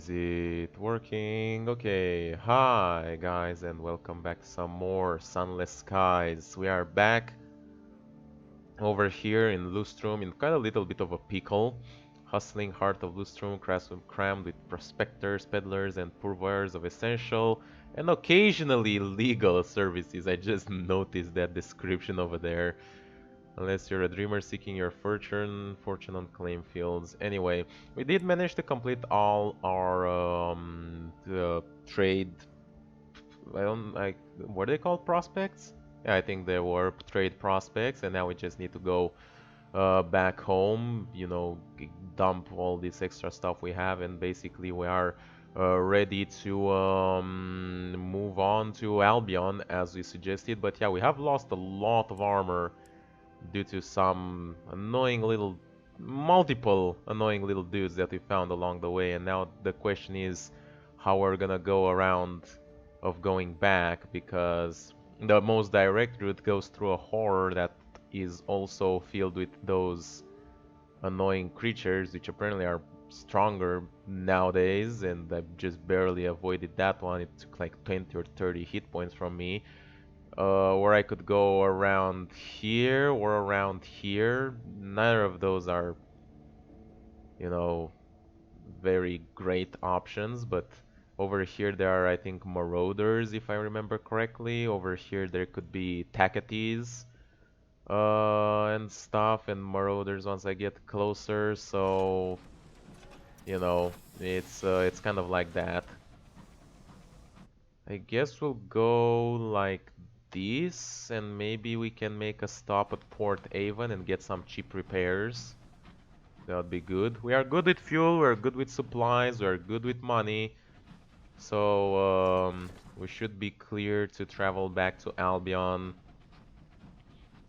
Is it working? Okay, hi guys, and welcome back to some more Sunless Skies. We are back over here in Lustrum in quite a little bit of a pickle. Hustling heart of Lustrum, crammed with prospectors, peddlers, and purveyors of essential and occasionally legal services. I just noticed that description over there. Unless you're a dreamer seeking your fortune on claim fields. Anyway, we did manage to complete all our trade. I don't like. What are they called? Prospects? Yeah, I think they were trade prospects, and now we just need to go back home. Dump all this extra stuff we have, and basically we are ready to move on to Albion as we suggested. But yeah, we have lost a lot of armor due to some multiple annoying little dudes that we found along the way. And now the question is how we're gonna go around of going back, because the most direct route goes through a horror that is also filled with those annoying creatures, which apparently are stronger nowadays, and I just barely avoided that one. It took like 20 or 30 hit points from me. Where I could go around here or around here. Neither of those are, you know, very great options, but over here there are, I think, marauders, if I remember correctly. Over here there could be Tacates, and stuff, and marauders once I get closer, so, it's kind of like that. I guess we'll go like this, and maybe we can make a stop at Port Avon and get some cheap repairs. That would be good. We are good with fuel, we're good with supplies, we're good with money. So we should be clear to travel back to Albion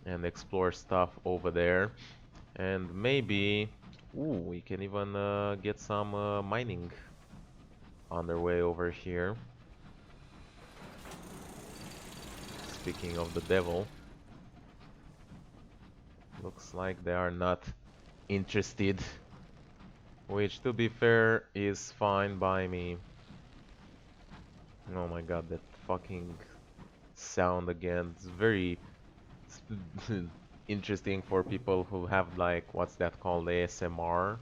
and explore stuff over there. And maybe, we can even get some mining underway over here. Speaking of the devil, looks like they are not interested, which, to be fair, is fine by me. Oh my god, that fucking sound again. It's very interesting for people who have, like, what's that called, ASMR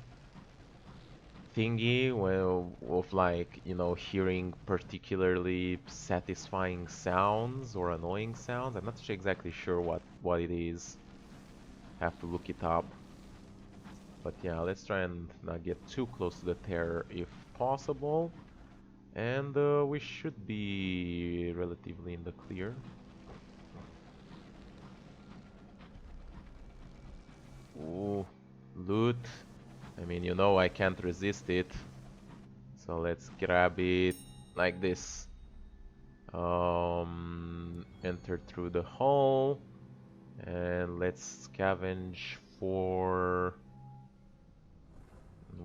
thingy, well, of, like, hearing particularly satisfying sounds or annoying sounds. I'm not exactly sure what it is. Have to look it up. But yeah, let's try and not get too close to the terror if possible. And we should be relatively in the clear. Ooh, loot. I mean, I can't resist it. So let's grab it like this. Enter through the hole. And let's scavenge for...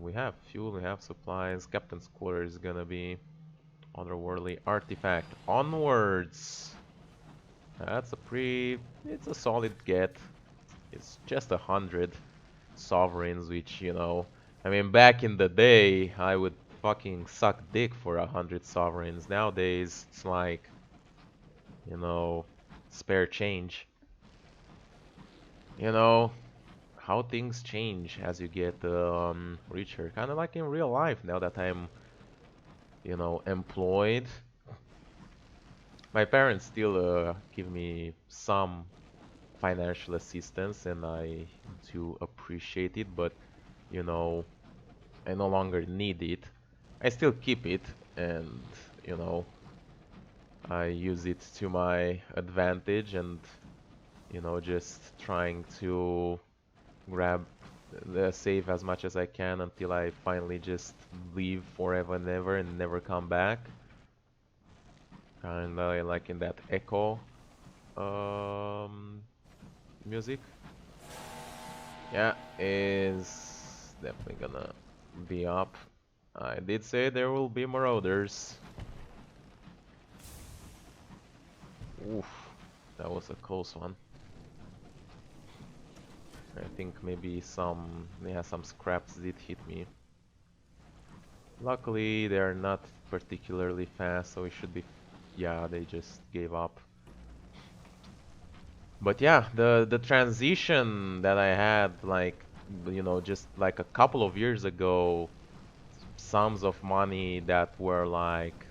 We have fuel, we have supplies. Captain's quarters is gonna be otherworldly artifact. Onwards! It's a solid get. It's just 100 sovereigns, which, I mean, back in the day, I would fucking suck dick for 100 sovereigns. Nowadays, it's like, spare change. You know, how things change as you get richer. Kind of like in real life, now that I'm, employed. My parents still give me some financial assistance, and I do appreciate it, but, you know, I no longer need it. I still keep it, and, you know, I use it to my advantage, and, just trying to grab save as much as I can until I finally just leave forever and ever and never come back. Kinda like in that echo music. Yeah, is definitely gonna be up. I did say there will be marauders. Oof, that was a close one. I think maybe some scraps did hit me. Luckily, they're not particularly fast, so we should be... Yeah, they just gave up. But yeah, the transition that I had, like, you know, just like a couple of years ago, sums of money that were like,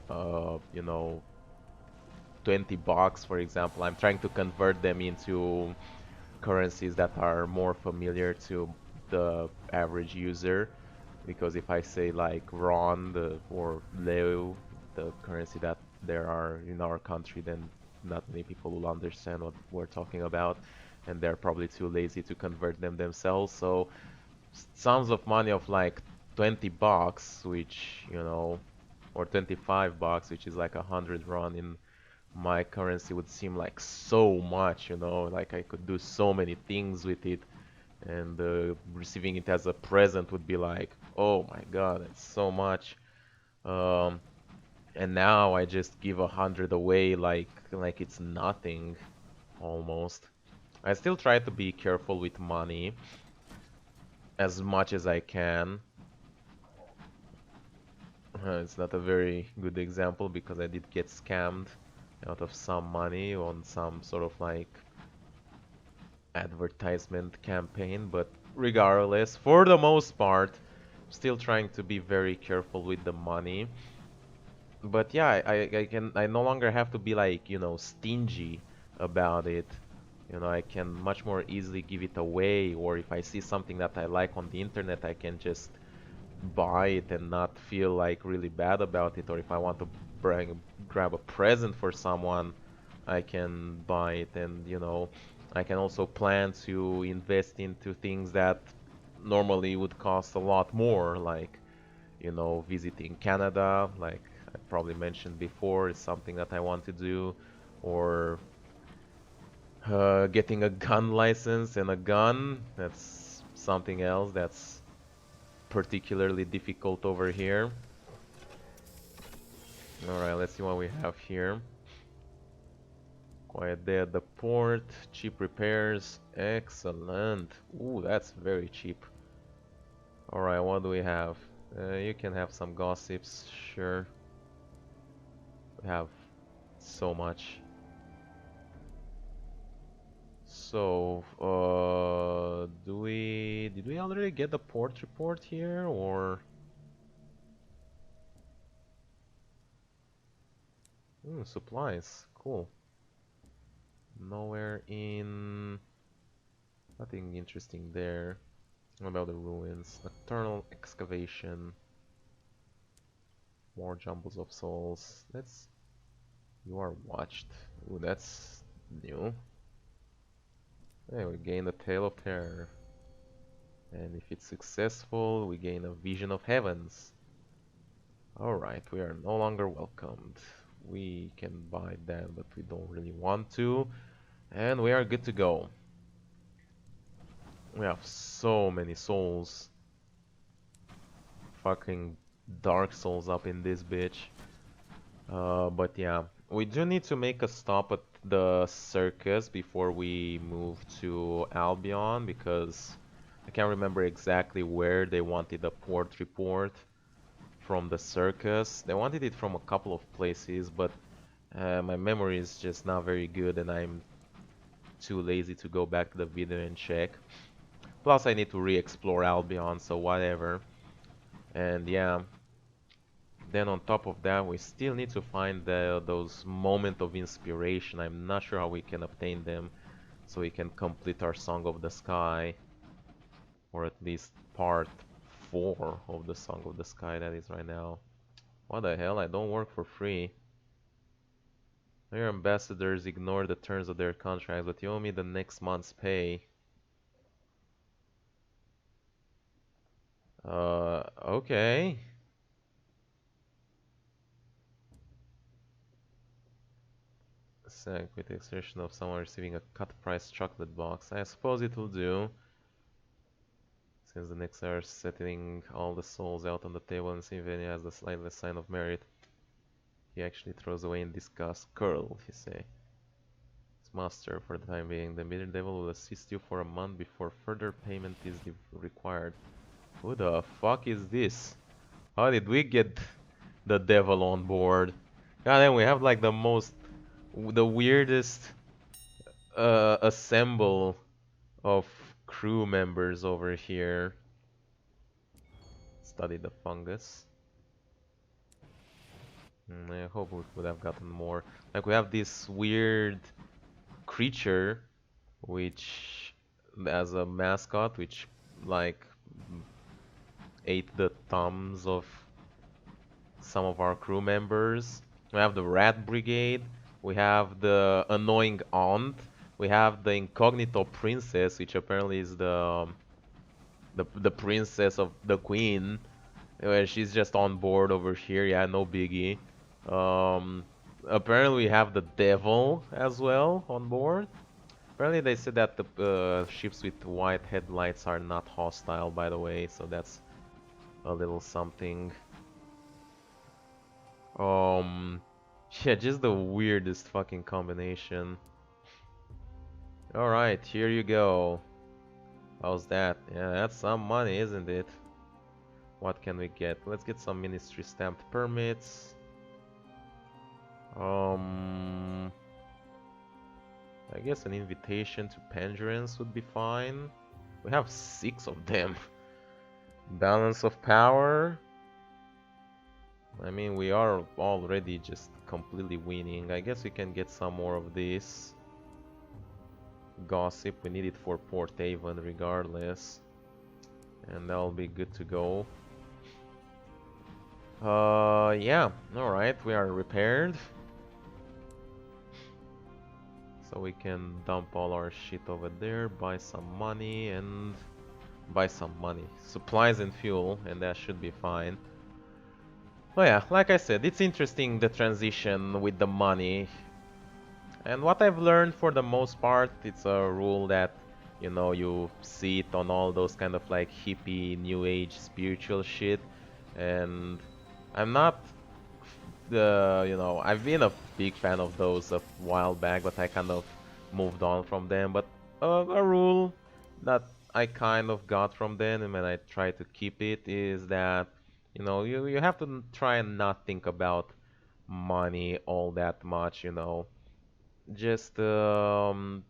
you know, 20 bucks, for example. I'm trying to convert them into currencies that are more familiar to the average user. Because if I say like RON or Leu, the currency that there are in our country, then not many people will understand what we're talking about, and they're probably too lazy to convert them themselves. So sums of money of like 20 bucks, which, you know, or 25 bucks, which is like 100 RON in my currency would seem like so much, you know, like I could do so many things with it, and receiving it as a present would be like, oh my god, that's so much. Um, and now I just give 100 away like it's nothing, almost. I still try to be careful with money as much as I can. It's not a very good example because I did get scammed out of some money on some sort of like advertisement campaign, but regardless, for the most part, still trying to be very careful with the money. But yeah, I no longer have to be like, you know, stingy about it. You know, I can much more easily give it away, or if I see something that I like on the internet, I can just buy it and not feel like really bad about it. Or if I want to grab a present for someone, I can buy it, and you know, I can also plan to invest into things that normally would cost a lot more, like, you know, visiting Canada, like I probably mentioned before, is something that I want to do, or getting a gun license and a gun. That's something else that's particularly difficult over here. Alright, let's see what we have here. Quiet day at the port, cheap repairs, excellent. Ooh, that's very cheap. Alright, what do we have? You can have some gossips, sure. We have so much. So, did we already get the port report here, or? Supplies, cool. Nowhere in... Nothing interesting there. What about the ruins? Nocturnal excavation. More jumbles of souls. That's... You are watched. Ooh, that's new. Hey, we gain a Tale of Terror. And if it's successful, we gain a Vision of Heavens. Alright, we are no longer welcomed. We can buy that, but we don't really want to. And we are good to go. We have so many souls. Fucking Dark Souls up in this bitch. But yeah, we do need to make a stop at the circus before we move to Albion, because I can't remember exactly where they wanted the port report from the circus. They wanted it from a couple of places, but my memory is just not very good, and I'm too lazy to go back to the video and check. Plus, I need to re-explore Albion, so whatever. And yeah, then on top of that, we still need to find those moments of inspiration. I'm not sure how we can obtain them, so we can complete our Song of the Sky, or at least part 4 of the Song of the Sky that is right now. What the hell? I don't work for free. Your ambassadors ignore the terms of their contracts, but you owe me the next month's pay. Okay. Sank with the exertion of someone receiving a cut price chocolate box. I suppose it will do. Since the next are setting all the souls out on the table and seeing if any has the slightest sign of merit. He actually throws away in disgust. Curl, he say. His master, for the time being. The bitter devil will assist you for a month before further payment is required. Who the fuck is this? How did we get the devil on board? God damn, we have like the weirdest assemble of crew members over here. Study the fungus. I hope we would have gotten more. Like we have this weird creature which as a mascot which like ate the thumbs of some of our crew members. We have the rat brigade. We have the annoying aunt. We have the incognito princess, which apparently is the princess of the queen. She's just on board over here. Yeah, no biggie. Um, Apparently we have the devil as well on board. Apparently they said that the ships with white headlights are not hostile, by the way, so that's a little something. Um, yeah, just the weirdest fucking combination. Alright, here you go. How's that? Yeah, that's some money, isn't it? What can we get? Let's get some ministry stamped permits. Um, I guess an invitation to Pendurance would be fine. We have 6 of them. Balance of power. I mean, we are already just completely winning. I guess we can get some more of this. Gossip, we need it for Port Avon regardless. And that'll be good to go. Yeah, alright, we are repaired. So we can dump all our shit over there, buy some money and... buy some money. Supplies and fuel, and that should be fine. Oh yeah, like I said, it's interesting the transition with the money. And what I've learned for the most part, it's a rule that, you know, you see it on all those kind of like hippie, new age, spiritual shit. And I'm not you know, I've been a big fan of those a while back, but I kind of moved on from them. But a rule that I kind of got from them, and when I try to keep it, is that, you know, you have to try and not think about money all that much, you know. Just do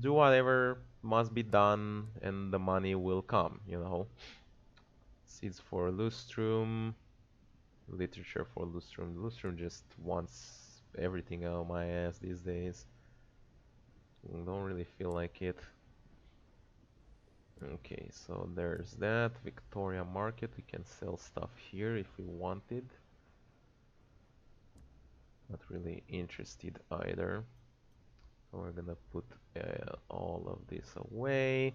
whatever must be done and the money will come, you know. Seeds for Lustrum, literature for Lustrum. Lustrum just wants everything out of my ass these days. Don't really feel like it. Okay, so there's that. Victoria Market, we can sell stuff here if we wanted. Not really interested either. So we're gonna put all of this away.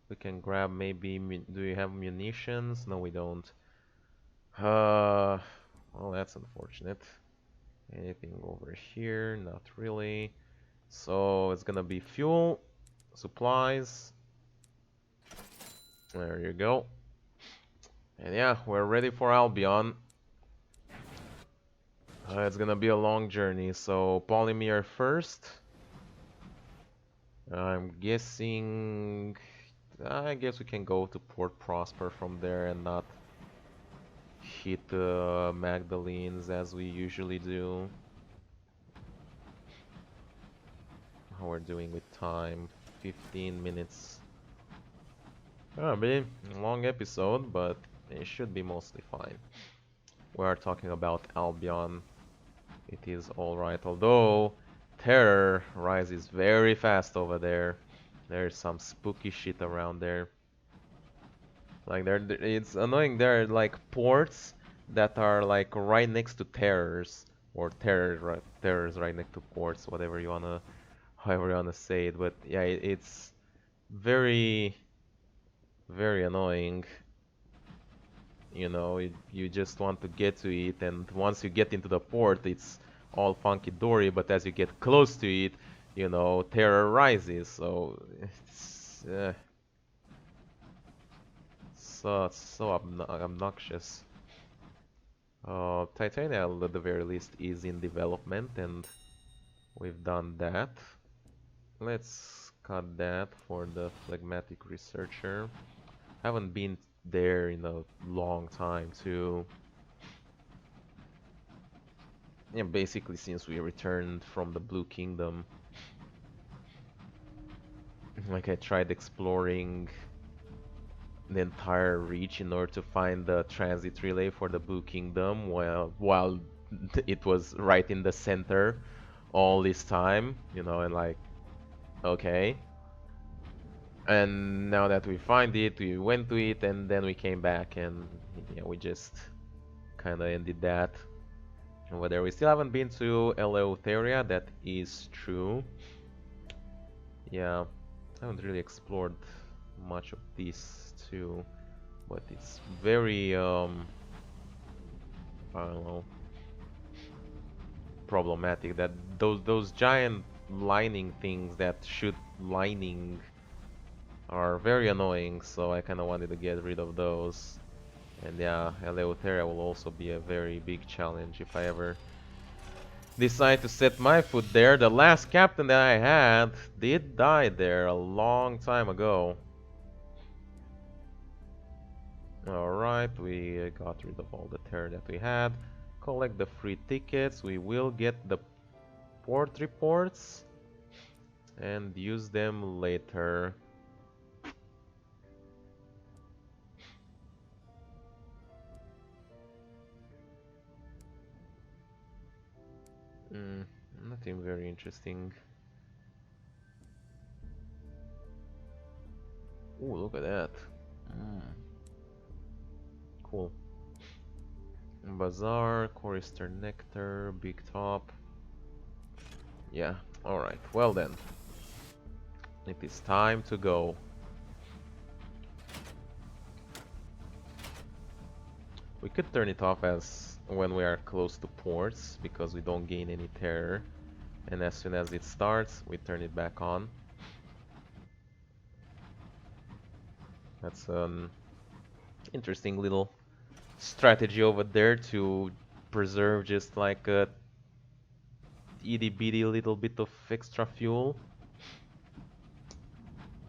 We can grab maybe, do you have munitions? No, we don't. Well, that's unfortunate. Anything over here? Not really. So it's gonna be fuel, supplies. There you go. And yeah, we're ready for Albion. It's gonna be a long journey, so Polymere first. I'm guessing... I guess we can go to Port Prosper from there and not hit Magdalene's as we usually do. How we're doing with time? 15 minutes. A bit long episode, but it should be mostly fine. We are talking about Albion. It is alright, although terror rises very fast over there. There's some spooky shit around there. Like it's annoying. There are like ports that are like right next to terrors, or terrors right next to ports, whatever you wanna, however you wanna say it. But yeah, it's very, very annoying. You know, you just want to get to it, and once you get into the port, it's all funky dory. But as you get close to it, you know, terror rises. So it's so obnoxious. Titania, at the very least, is in development, and we've done that. Let's cut that for the phlegmatic researcher. Haven't been there in a long time too. Yeah, basically since we returned from the Blue Kingdom. Like I tried exploring the entire reach in order to find the transit relay for the Blue Kingdom while it was right in the center all this time, you know, and like, okay. And now that we find it, we went to it, and then we came back, and yeah, we just kind of ended that. Whether we still haven't been to Eleutheria, that is true. Yeah, I haven't really explored much of this too, but it's very I don't know, problematic that those giant lining things that shoot lightning are very annoying, so I kind of wanted to get rid of those. And yeah, Eleutheria will also be a very big challenge if I ever decide to set my foot there. The last captain that I had did die there a long time ago. Alright, we got rid of all the terror that we had. Collect the free tickets. We will get the port reports and use them later. Nothing very interesting. Ooh, look at that. Cool. Bazaar, Chorister Nectar, Big Top. Yeah, alright. Well then. It is time to go. We could turn it off as when we are close to ports, because we don't gain any terror. And as soon as it starts, we turn it back on. That's an interesting little strategy over there to preserve just like a itty bitty little bit of extra fuel.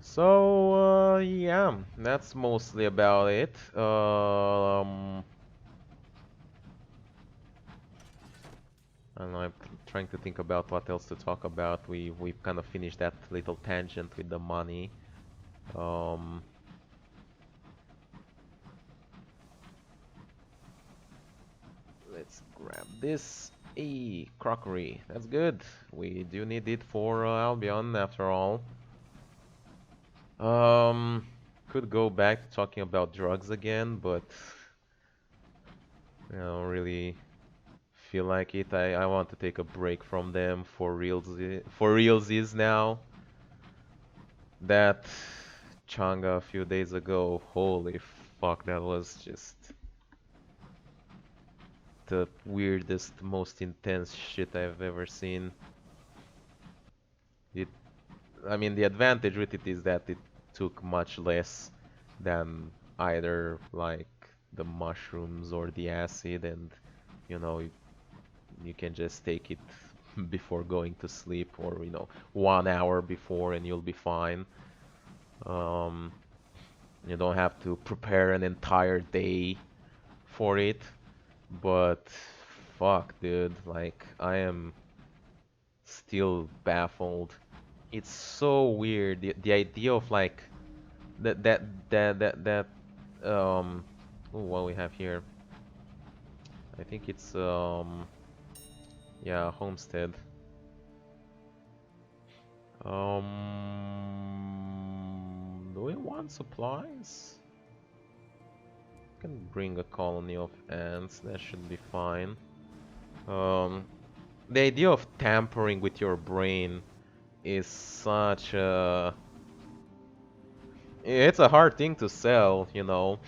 So yeah, that's mostly about it. I don't know, I'm trying to think about what else to talk about. We've kind of finished that little tangent with the money. Um, let's grab this. Crockery. That's good. We do need it for Albion after all. Could go back to talking about drugs again, but I don't really feel like it. I want to take a break from them for realsies now. That Changa a few days ago, holy fuck, that was just the weirdest, most intense shit I've ever seen. It, I mean, the advantage with it is that it took much less than either like the mushrooms or the acid, and you know, you can just take it before going to sleep, or you know, 1 hour before, and you'll be fine. Um, you don't have to prepare an entire day for it. But fuck, dude, like I am still baffled. It's so weird. The idea of like that that that um ooh, what we have here. I think it's yeah, homestead. Do we want supplies? Can bring a colony of ants, that should be fine. Um the idea of tampering with your brain is such a... It's a hard thing to sell, you know.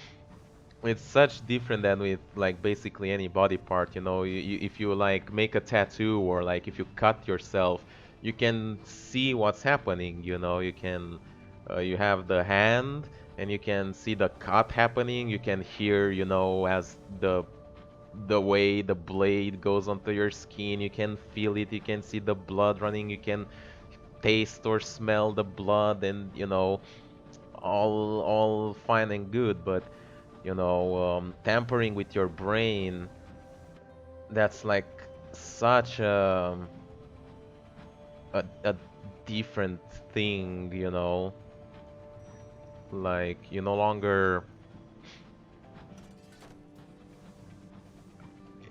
It's such different than with like basically any body part, you know. If you like make a tattoo or like if you cut yourself, you can see what's happening, you know. You can you have the hand and you can see the cut happening. You can hear, you know, as the way the blade goes onto your skin. You can feel it. You can see the blood running. You can taste or smell the blood, and you know, all fine and good, but you know, tampering with your brain. That's like such a different thing, you know. Like you no longer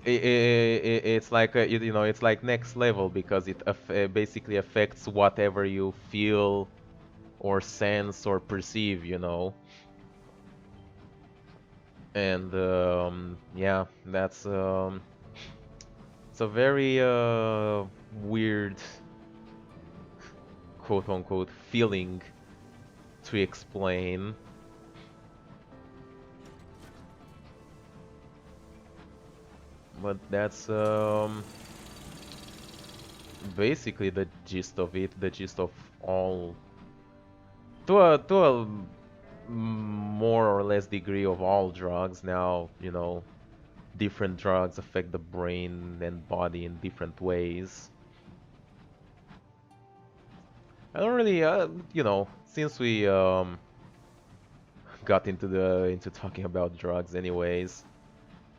it's like you know, it's like next level because it basically affects whatever you feel or sense or perceive, you know. And yeah, that's it's a very weird quote unquote feeling to explain. But that's basically the gist of it, the gist of all, to a more or less degree of all drugs. Now, you know, different drugs affect the brain and body in different ways. I don't really, you know, since we got into talking about drugs, anyways,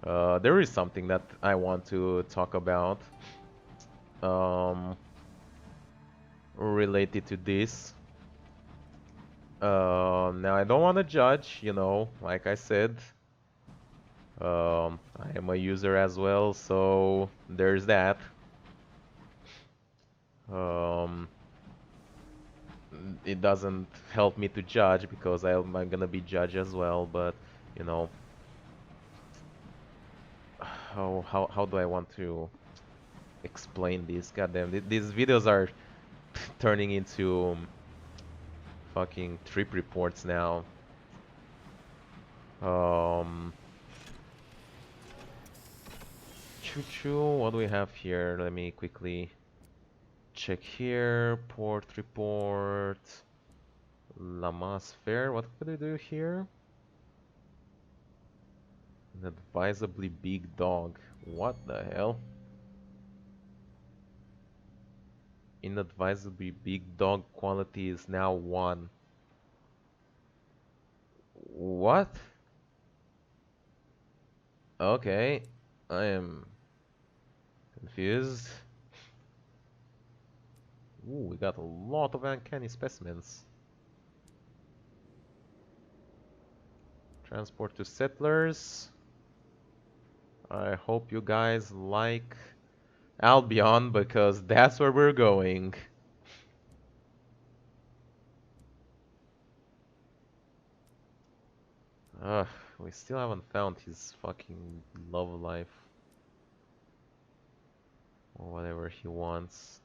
there is something that I want to talk about, um, related to this. Now I don't want to judge, you know, like I said, I am a user as well, so there's that. Um, it doesn't help me to judge because I'm gonna be judged as well, but you know, how do I want to explain this? Goddamn, these videos are turning into fucking trip reports now. Um, choo choo, what do we have here? Let me quickly check here. Port report. Lamas Fair. What could I do here? An advisably big dog. What the hell? Inadvisably big dog quality is now 1. What? Okay. I am confused. Ooh, we got a lot of uncanny specimens. Transport to settlers. I hope you guys like Albion because that's where we're going. Ugh, we still haven't found his fucking love life or whatever he wants.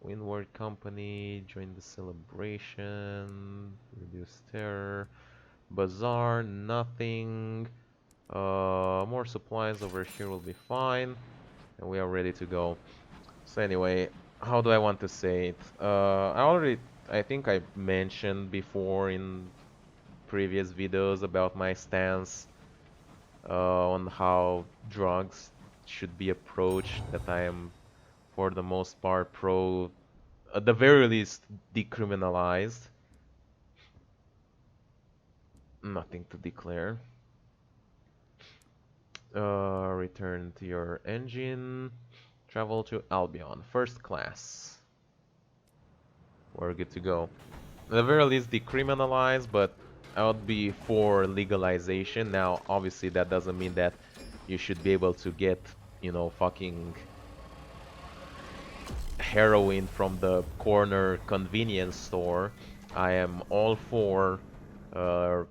Windward Company, join the celebration, reduce terror, bazaar, nothing. More supplies over here will be fine, and we are ready to go. So anyway, how do I want to say it? I think I mentioned before in previous videos about my stance on how drugs should be approached, that I am for the most part pro, at the very least, decriminalized. Nothing to declare. Return to your engine. Travel to Albion, first class. We're good to go. At the very least, decriminalize, but I would be for legalization. Now, obviously, that doesn't mean that you should be able to get, you know, fucking heroin from the corner convenience store. I am all for uh,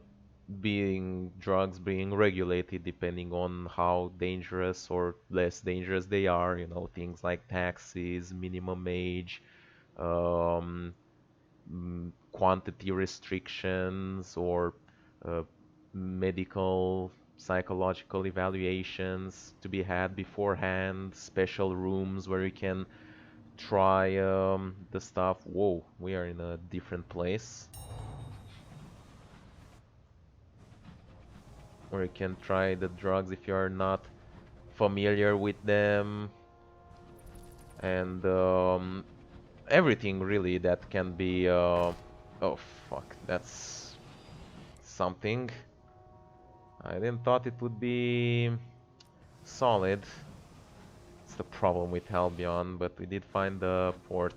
drugs being regulated depending on how dangerous or less dangerous they are. You know, things like taxes, minimum age, um, quantity restrictions, or uh, medical, psychological evaluations to be had beforehand, special rooms where you can try the stuff. Whoa, we are in a different place. Where you can try the drugs if you're not familiar with them. And everything really that can be... oh, fuck, that's something. I didn't thought it would be solid. It's the problem with Albion, but we did find the port.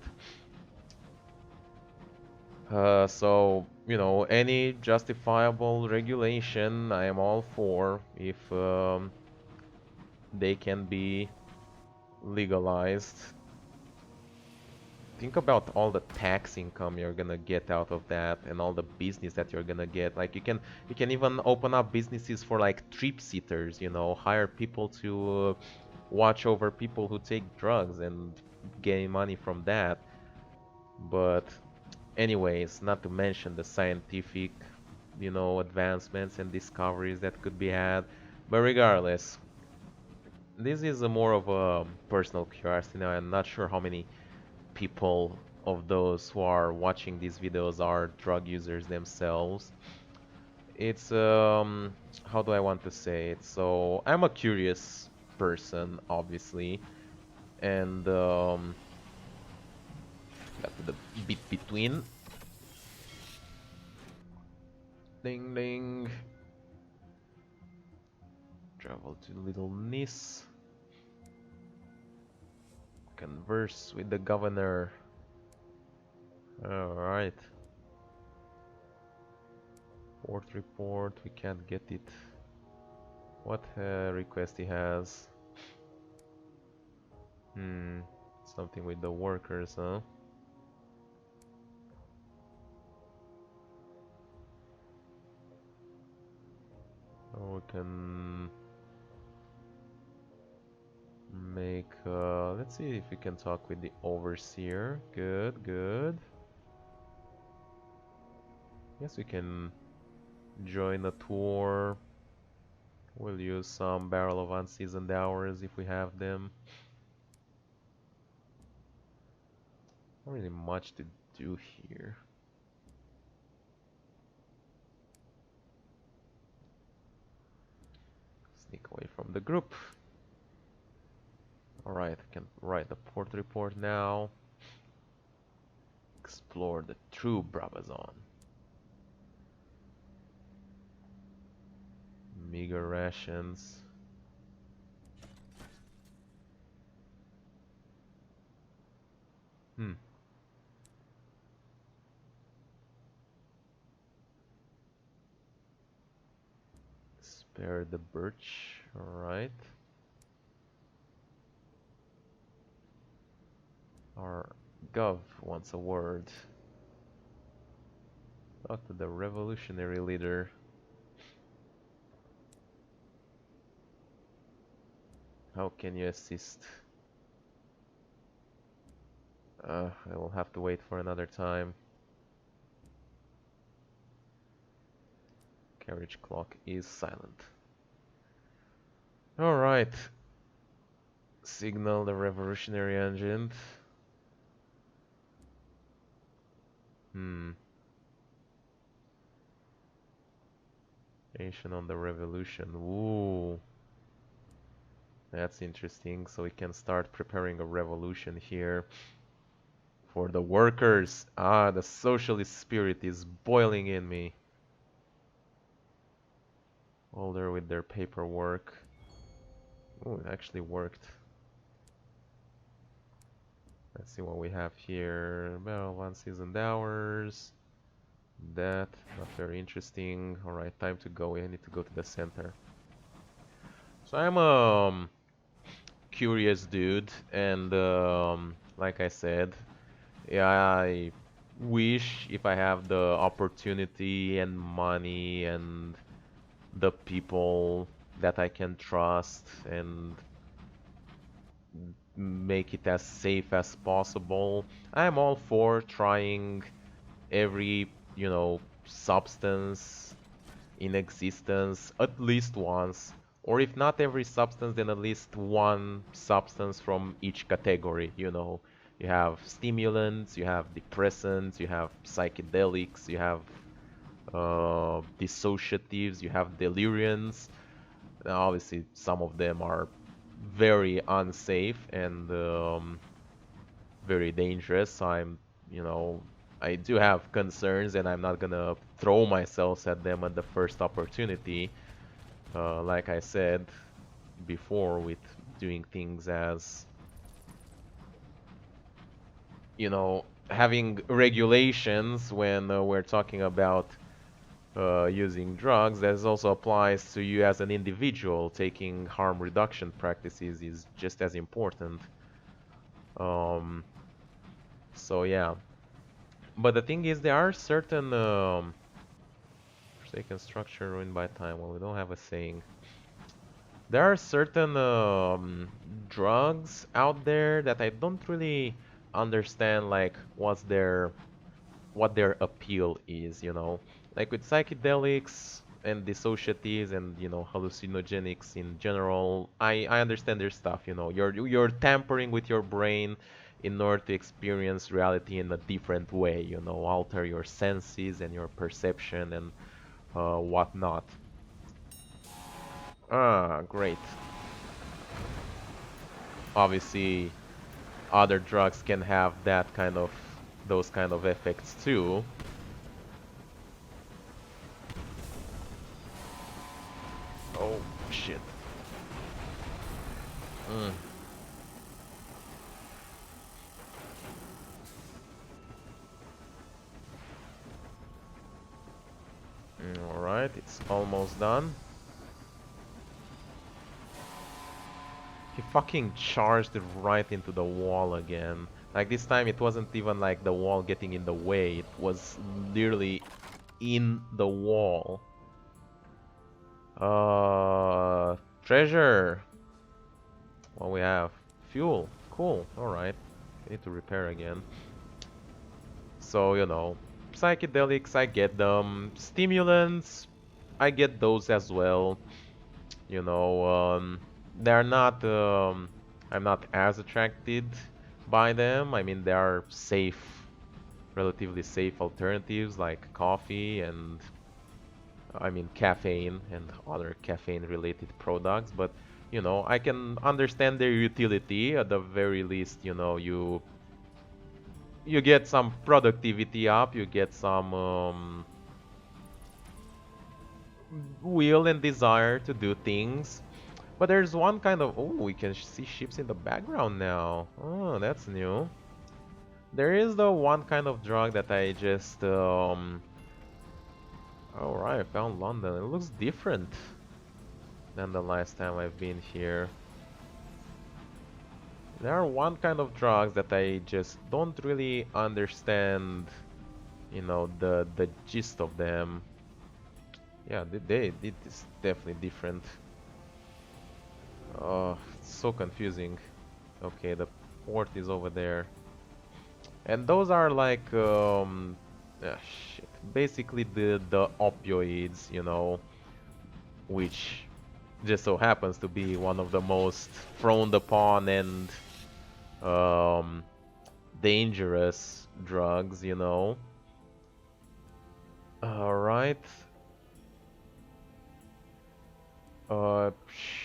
So, you know, any justifiable regulation I am all for if they can be legalized. Think about all the tax income you're gonna get out of that and all the business that you're gonna get. Like you can even open up businesses for like trip sitters, you know, hire people to watch over people who take drugs and gain money from that. But anyways, not to mention the scientific, you know, advancements and discoveries that could be had. But regardless, this is a more of a personal curiosity now. I'm not sure how many people of those who are watching these videos are drug users themselves. It's how do I want to say it? So I'm a curious person, obviously, and got to the bit between. Ding ding. Travel to Little Nice. Converse with the governor. Alright. Port report, we can't get it. What request he has? Something with the workers, huh? Oh, we can make, let's see if we can talk with the overseer. Good, good. Yes, we can join a tour. We'll use some barrel of unseasoned hours if we have them. Not really much to do here. Sneak away from the group. Alright, I can write the port report now. Explore the true Brabazon. Meager rations. Spare the birch, alright. Our Gov wants a word. Talk to the revolutionary leader. How can you assist? I will have to wait for another time. Carriage clock is silent. Alright. Signal the revolutionary engine. Nation on the revolution. Ooh. That's interesting. So we can start preparing a revolution here. For the workers. Ah, the socialist spirit is boiling in me. Older with their paperwork. Oh, it actually worked. Let's see what we have here. Well, unseasoned hours. That, not very interesting. Alright, time to go. We need to go to the center. So I'm a curious dude, and like I said, yeah, I wish if I have the opportunity and money and the people that I can trust and make it as safe as possible. I'm all for trying every, you know, substance in existence at least once. Or if not every substance, then at least one substance from each category, you know. You have stimulants, you have depressants, you have psychedelics, you have dissociatives, you have deliriants. Now, obviously, some of them are very unsafe and very dangerous. So I'm, you know, I do have concerns, and I'm not gonna throw myself at them at the first opportunity. Like I said before, with doing things as, you know, having regulations when we're talking about using drugs, that also applies to you as an individual. Taking harm reduction practices is just as important. Um, so yeah, but the thing is, there are certain forsaken structure ruined by time. Well, we don't have a saying. There are certain drugs out there that I don't really understand, like what their appeal is, you know. Like with psychedelics and dissociatives and, you know, hallucinogenics in general, I understand their stuff, you know. You're tampering with your brain in order to experience reality in a different way, you know, alter your senses and your perception and whatnot. Ah, great. Obviously, other drugs can have that kind of those kind of effects too. Oh shit. Mm. All right, it's almost done. He fucking charged right into the wall again. Like this time it wasn't even like the wall getting in the way, it was literally in the wall. Treasure. What we have? Fuel. Cool. All right. We need to repair again. So, you know, psychedelics, I get them. Stimulants, I get those as well. You know, they're not, I'm not as attracted by them. I mean, they are safe, relatively safe alternatives like coffee and, I mean, caffeine and other caffeine-related products. But, you know, I can understand their utility. At the very least, you know, you get some productivity up, you get some will and desire to do things. But there's one kind of... Oh, we can see ships in the background now. Oh, that's new. There is the one kind of drug that I just... Alright, I found London. It looks different than the last time I've been here. There are one kind of drugs that I just don't really understand, you know, the gist of them. Yeah, it is definitely different. Oh, it's so confusing. Okay, the port is over there. And those are like, shit. Basically the opioids, you know, which just so happens to be one of the most frowned upon and um, dangerous drugs, you know. Alright.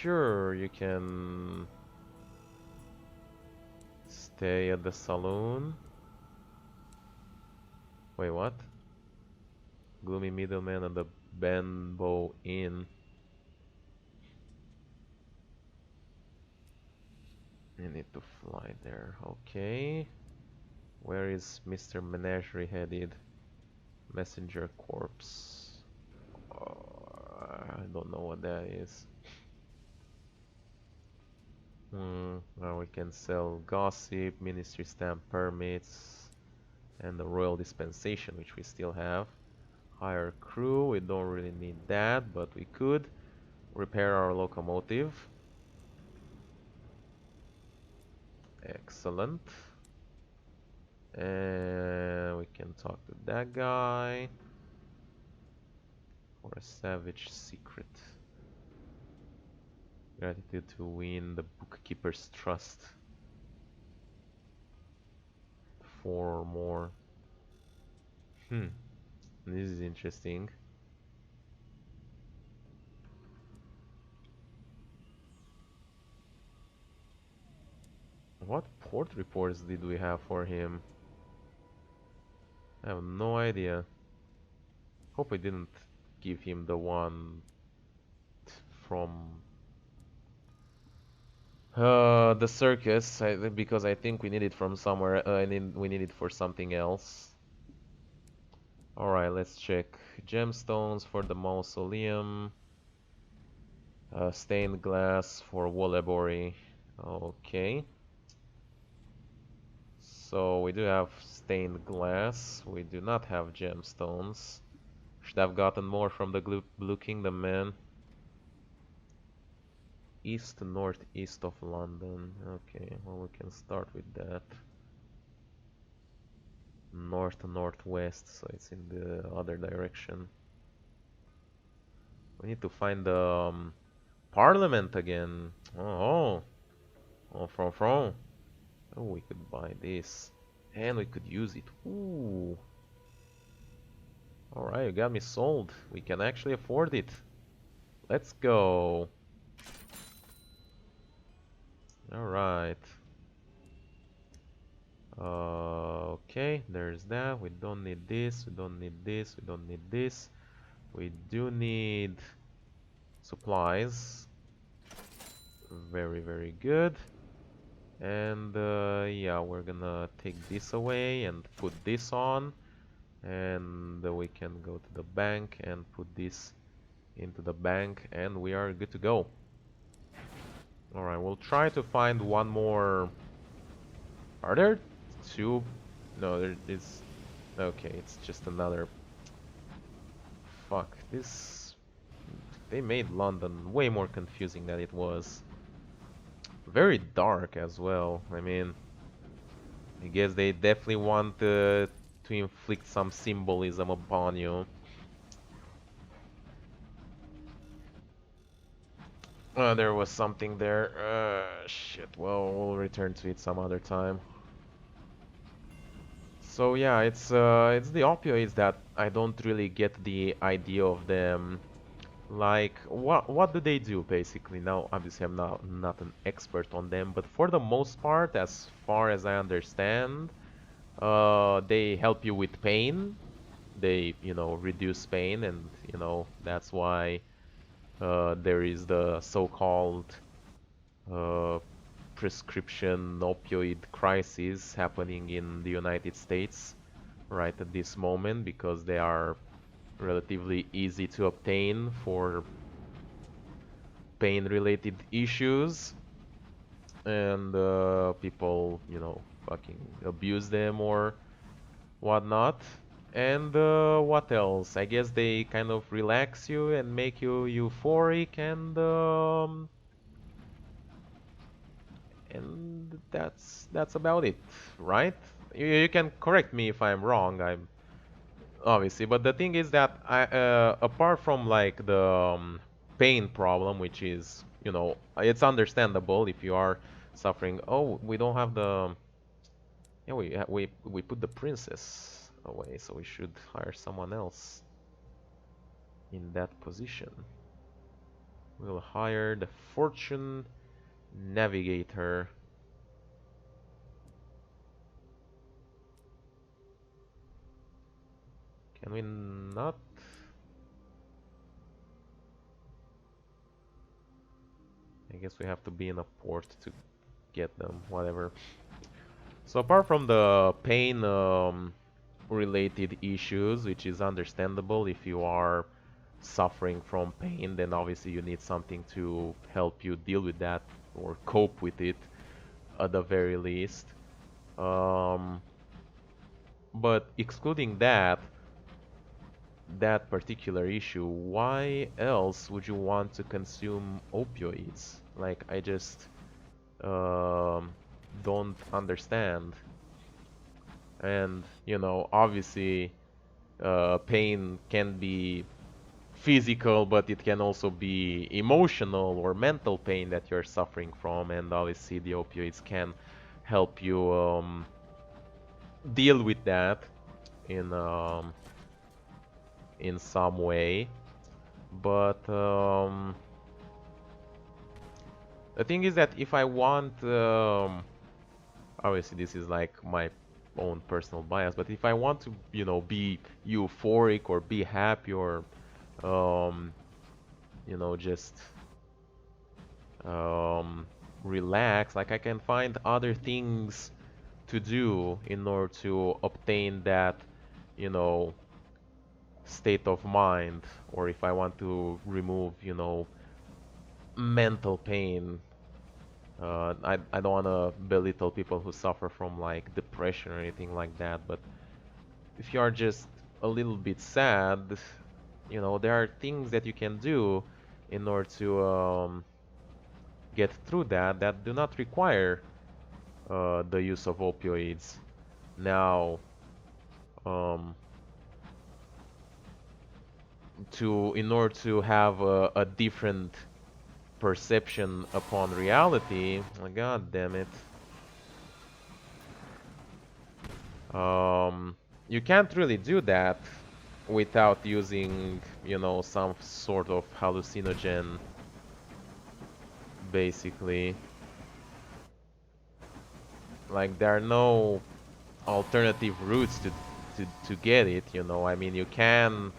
Sure, you can stay at the saloon. Wait, what? Gloomy Middleman and the Benbow Inn. You need to fly there. Okay. Where is Mr. Menagerie headed? Messenger Corpse. I don't know what that is. Now we can sell gossip, ministry stamp permits, and the royal dispensation, which we still have. Hire crew, we don't really need that, but we could repair our locomotive. Excellent. And we can talk to that guy for a savage secret. Gratitude to win the bookkeeper's trust. 4 or more. This is interesting. What port reports did we have for him? I have no idea. Hope I didn't give him the one from the circus, because I think we need it from somewhere. We need it for something else. Alright, let's check. Gemstones for the mausoleum. Stained glass for wall laboratory. Okay. So we do have stained glass. We do not have gemstones. Should have gotten more from the Blue Kingdom, man. East to northeast of London. Okay, well we can start with that. North to northwest, so it's in the other direction. We need to find the Parliament again. From. Oh, we could buy this. And we could use it. Ooh. Alright, you got me sold. We can actually afford it. Let's go. Alright. Okay, there's that. We don't need this. We don't need this. We don't need this. We do need supplies. Very, very good. And yeah, we're gonna take this away and put this on. And we can go to the bank and put this into the bank, and we are good to go. Alright, we'll try to find one more. Are there two? No, there is. Okay, it's just another. Fuck, this. They made London way more confusing than it was. Very dark as well. I mean, I guess they definitely want to inflict some symbolism upon you. There was something there. Shit. Well, we'll return to it some other time. So yeah, it's the opioids that I don't really get the idea of them. Like, what do they do basically? Now, obviously, I'm not an expert on them, but for the most part, as far as I understand, they help you with pain. They, reduce pain, and that's why there is the so-called prescription opioid crisis happening in the United States right at this moment, because they are relatively easy to obtain for pain-related issues, and people, fucking abuse them or whatnot. And what else? I guess they kind of relax you and make you euphoric, and that's about it, right? You can correct me if I'm wrong. I'm obviously, but the thing is that apart from like the pain problem, which is, it's understandable if you are suffering. Oh, we don't have the. Yeah, we put the princess away, so we should hire someone else in that position. We'll hire the fortune navigator. Can we not? I guess we have to be in a port to get them, whatever. So apart from the pain related issues, which is understandable if you are suffering from pain, then obviously you need something to help you deal with that or cope with it at the very least. But excluding that particular issue, why else would you want to consume opioids? Like, I just don't understand. And, obviously, pain can be physical, but it can also be emotional or mental pain that you're suffering from, and obviously the opioids can help you deal with that in some way. But the thing is that if I want, obviously this is like my own personal bias, but if I want to, be euphoric or be happy or, just um, relax. Like I can find other things to do in order to obtain that, you know, state of mind, or if I want to remove, you know, mental pain. I don't want to belittle people who suffer from like depression or anything like that, but if you are just a little bit sad, you know, there are things that you can do in order to get through that that do not require the use of opioids. Now, um, in order to have a different perception upon reality, oh, God damn it, you can't really do that without using, you know, some sort of hallucinogen, basically. Like there are no alternative routes to get it, you know. I mean, you can.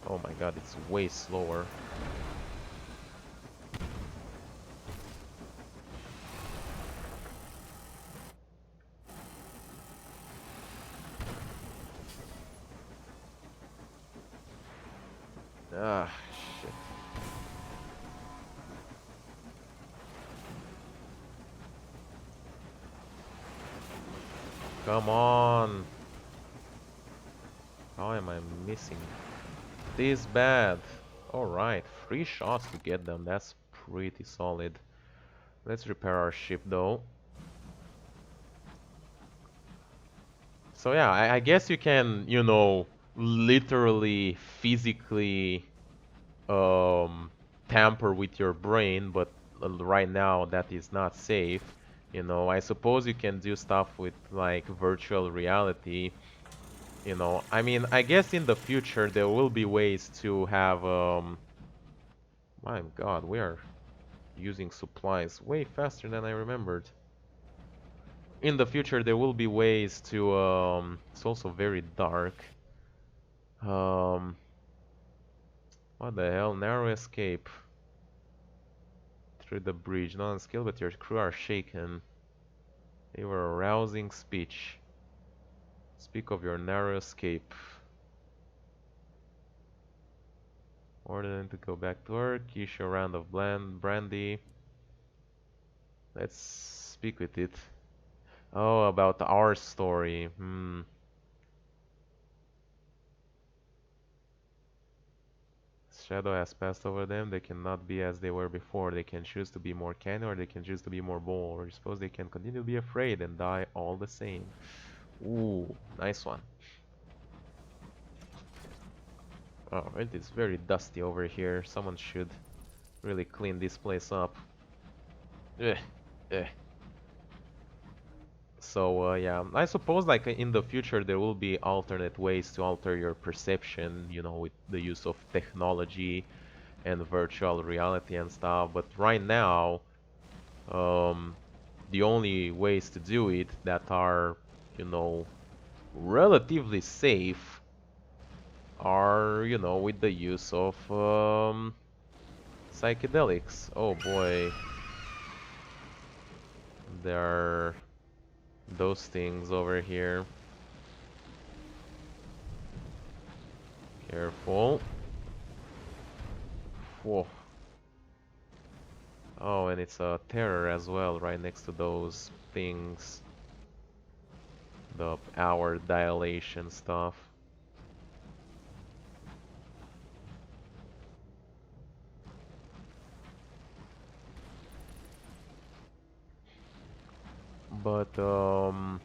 Oh my God, it's way slower. Ah, shit. Come on. How am I missing this bad? Alright, 3 shots to get them. That's pretty solid. Let's repair our ship though. So yeah, I guess you can, you know, literally, physically um, tamper with your brain, but right now that is not safe. You know, I suppose you can do stuff with like virtual reality. You know, I mean, I guess in the future there will be ways to have my God, we are using supplies way faster than I remembered. In the future there will be ways to it's also very dark. Um what the hell? Narrow escape through the bridge. Not on skill, but your crew are shaken. They were a rousing speech. Speak of your narrow escape. Order them to go back to work. Issue a round of brandy. Let's speak with it. Oh, about our story. Shadow has passed over them. They cannot be as they were before. They can choose to be more canny or they can choose to be more bold. Or I suppose they can continue to be afraid and die all the same. Ooh, nice one. Oh, it is very dusty over here. Someone should really clean this place up. Eh, eh. So yeah, I suppose like in the future there will be alternate ways to alter your perception, you know, with the use of technology and virtual reality and stuff. But right now, um, the only ways to do it that are, you know, relatively safe are, you know, with the use of psychedelics. Oh boy, there are those things over here. Careful. Whoa. Oh, and it's a terror as well, right next to those things. The hour dilation stuff. But, you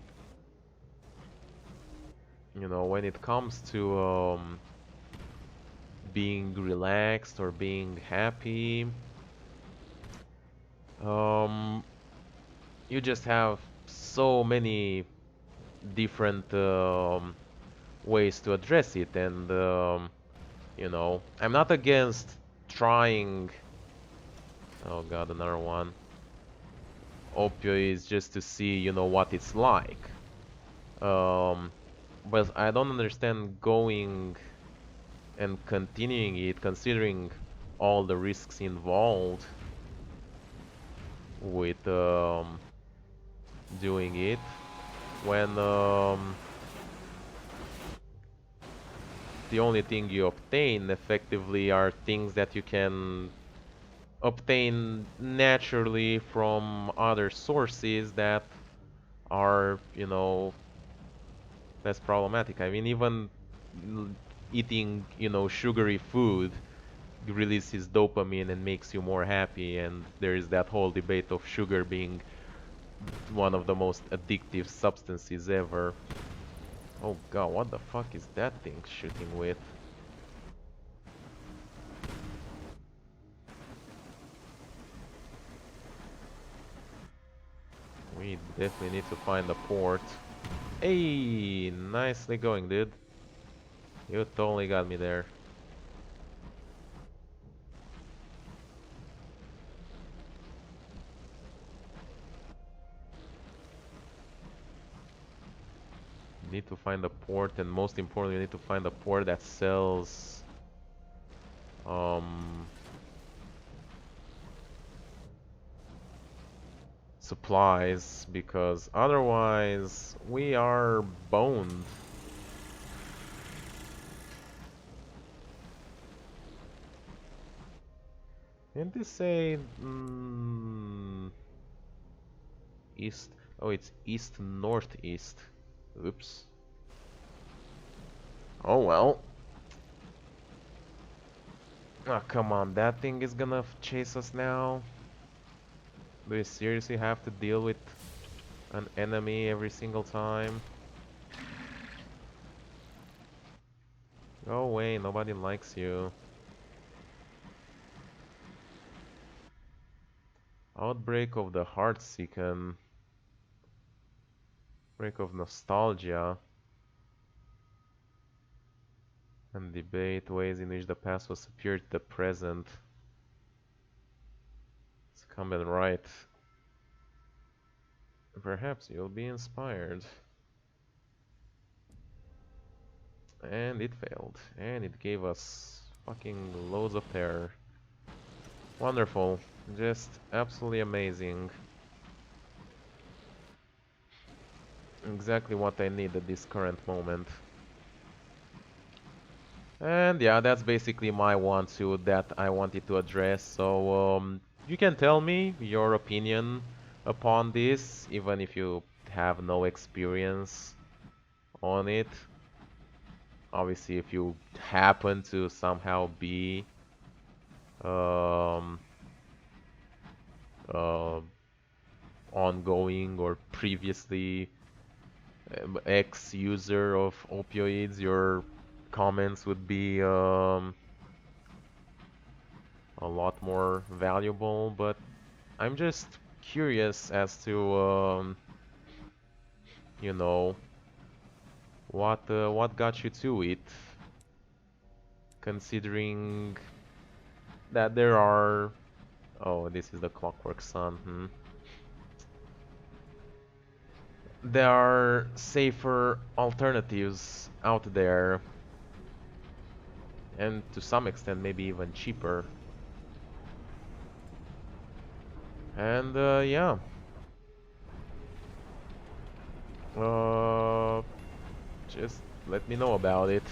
know, when it comes to being relaxed or being happy, um, you just have so many different ways to address it, and you know, I'm not against trying. Oh God, another one. Opioids just to see, you know, what it's like. Um, but I don't understand going and continuing it, considering all the risks involved. with doing it when the only thing you obtain effectively are things that you can obtain naturally from other sources that are, you know, less problematic. I mean, even eating, you know, sugary food releases dopamine and makes you more happy, and there is that whole debate of sugar being one of the most addictive substances ever. Oh god, what the fuck is that thing shooting with? We definitely need to find a port. Hey, nicely going, dude. You totally got me there. Need to find a port, and most importantly, need to find a port that sells um supplies, because otherwise we are boned. Didn't this say east? Oh, it's east northeast. Oops. Oh well. Ah, come on, that thing is gonna chase us now. Do we seriously have to deal with an enemy every single time? Go away, nobody likes you. Outbreak of the Heartseeken. Break of nostalgia. And debate ways in which the past was superior to the present. It's coming right. Perhaps you'll be inspired. And it failed. And it gave us fucking loads of terror. Wonderful. Just absolutely amazing. Exactly what I need at this current moment. And yeah, that's basically my one too that I wanted to address. So you can tell me your opinion upon this, even if you have no experience on it. Obviously, if you happen to somehow be um, uh, ongoing or previously ex-user of opioids, your comments would be a lot more valuable. But I'm just curious as to you know, what got you to it, considering that there are. Oh, this is the Clockwork Sun. There are safer alternatives out there, and to some extent, maybe even cheaper. And yeah, uh, just let me know about it.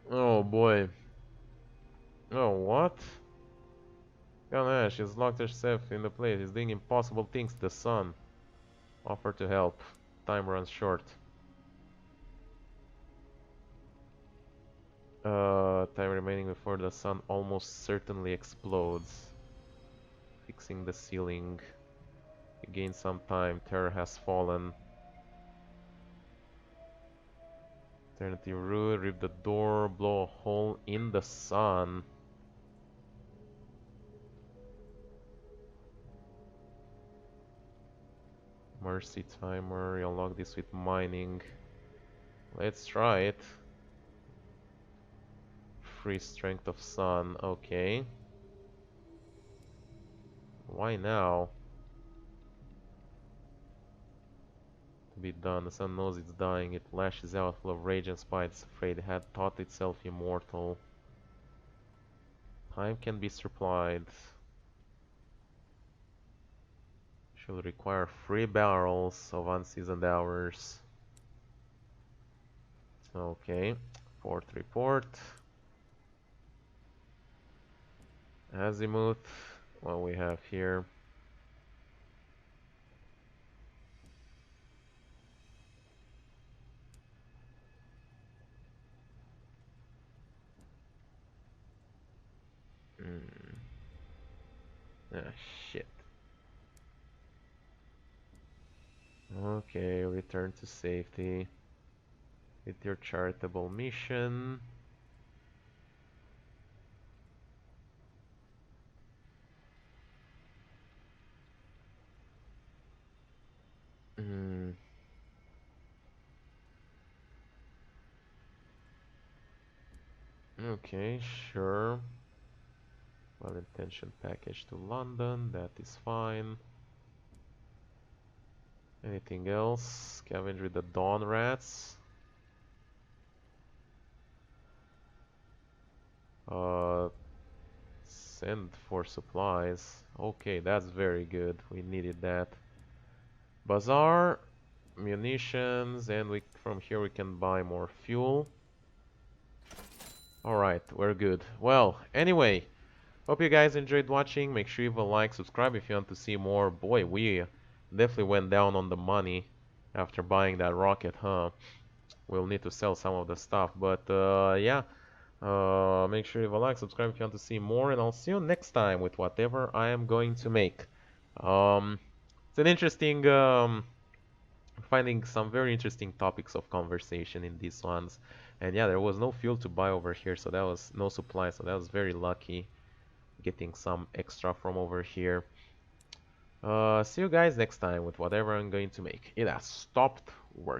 Oh boy. Oh, what? Ganesh has locked herself in the place. He's doing impossible things to the sun. Offer to help. Time runs short. Time remaining before the sun almost certainly explodes. Fixing the ceiling. You gain some time. Terror has fallen. Alternative route. Rip the door. Blow a hole in the sun. Mercy timer. You unlock this with mining. Let's try it. Free strength of sun. Okay. Why now? To be done. The sun knows it's dying. It lashes out full of rage and spite. It's afraid it had thought itself immortal. Time can be supplied. Should require 3 barrels of unseasoned hours. Okay, port report. Azimuth, what we have here. Hmm. Ah, shit. Okay, return to safety with your charitable mission. Hmm. Okay, sure. Well-intentioned package to London, that is fine. Anything else? Scavenge with the Dawn Rats. Uh, Send for supplies. Okay, that's very good. We needed that. Bazaar, munitions, and from here we can buy more fuel. Alright, we're good. Well, anyway, hope you guys enjoyed watching. Make sure you leave a like, subscribe if you want to see more. Boy, we definitely went down on the money after buying that rocket, huh? We'll need to sell some of the stuff, but yeah. Make sure you leave a like, subscribe if you want to see more, and I'll see you next time with whatever I am going to make. It's an interesting, finding some very interesting topics of conversation in these ones. And yeah, there was no fuel to buy over here, so that was no supply, so that was very lucky getting some extra from over here. See you guys next time with whatever I'm going to make. It has stopped working.